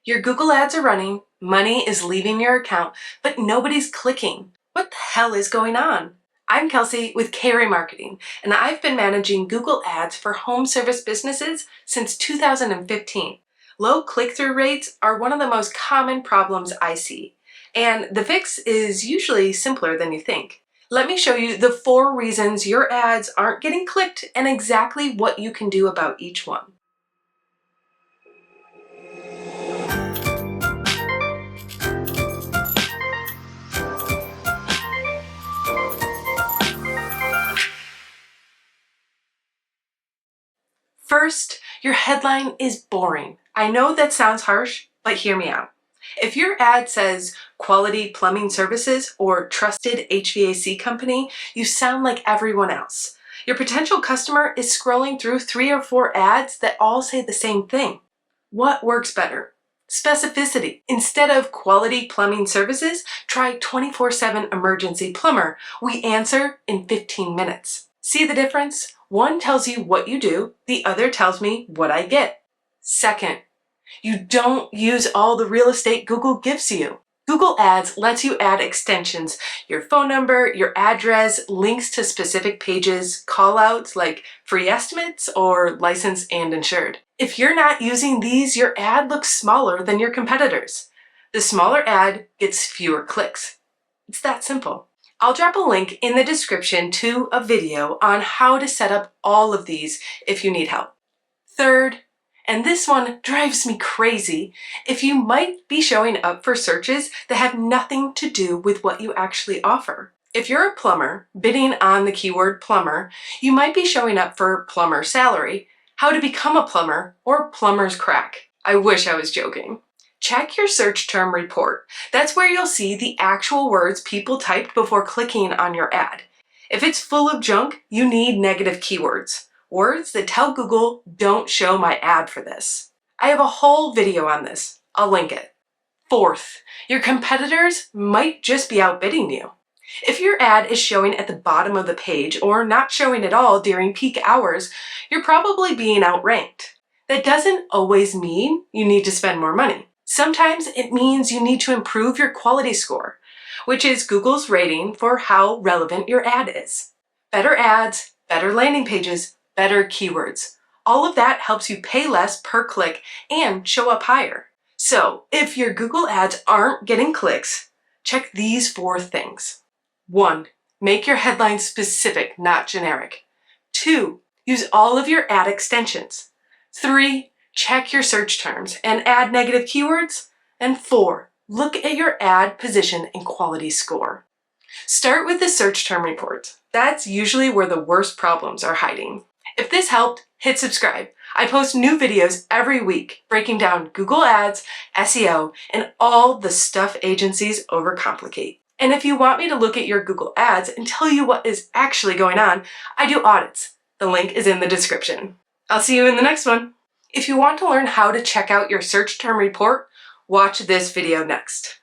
Your Google ads are running, money is leaving your account, but nobody's clicking. What the hell is going on? I'm Kelsey with KaeRae Marketing, and I've been managing Google ads for home service businesses since 2015. Low click-through rates are one of the most common problems I see, and the fix is usually simpler than you think. Let me show you the 4 reasons your ads aren't getting clicked and exactly what you can do about each one. First, your headline is boring. I know that sounds harsh, but hear me out. If your ad says quality plumbing services or trusted HVAC company, you sound like everyone else. Your potential customer is scrolling through 3 or 4 ads that all say the same thing. What works better? Specificity. Instead of quality plumbing services, try 24/7 emergency plumber. We answer in 15 minutes. See the difference? One tells you what you do, the other tells me what I get. Second, you don't use all the real estate Google gives you. Google Ads lets you add extensions, your phone number, your address, links to specific pages, callouts like free estimates or licensed and insured. If you're not using these, your ad looks smaller than your competitors. The smaller ad gets fewer clicks. It's that simple. I'll drop a link in the description to a video on how to set up all of these if you need help. Third, and this one drives me crazy, if you might be showing up for searches that have nothing to do with what you actually offer. If you're a plumber bidding on the keyword plumber, you might be showing up for plumber salary, how to become a plumber, or plumber's crack. I wish I was joking. Check your search term report. That's where you'll see the actual words people typed before clicking on your ad. If it's full of junk, you need negative keywords. Words that tell Google, don't show my ad for this. I have a whole video on this. I'll link it. Fourth, your competitors might just be outbidding you. If your ad is showing at the bottom of the page or not showing at all during peak hours, you're probably being outranked. That doesn't always mean you need to spend more money. Sometimes it means you need to improve your quality score, which is Google's rating for how relevant your ad is. Better ads, better landing pages, better keywords. All of that helps you pay less per click and show up higher. So if your Google ads aren't getting clicks, check these 4 things. 1. Make your headline specific, not generic. 2. Use all of your ad extensions. 3. Check your search terms and add negative keywords. And 4. Look at your ad position and quality score. Start with the search term report. That's usually where the worst problems are hiding. If this helped, hit subscribe. I post new videos every week breaking down Google Ads, SEO, and all the stuff agencies overcomplicate. And if you want me to look at your Google Ads and tell you what is actually going on, I do audits. The link is in the description. I'll see you in the next one. If you want to learn how to check out your search term report, watch this video next.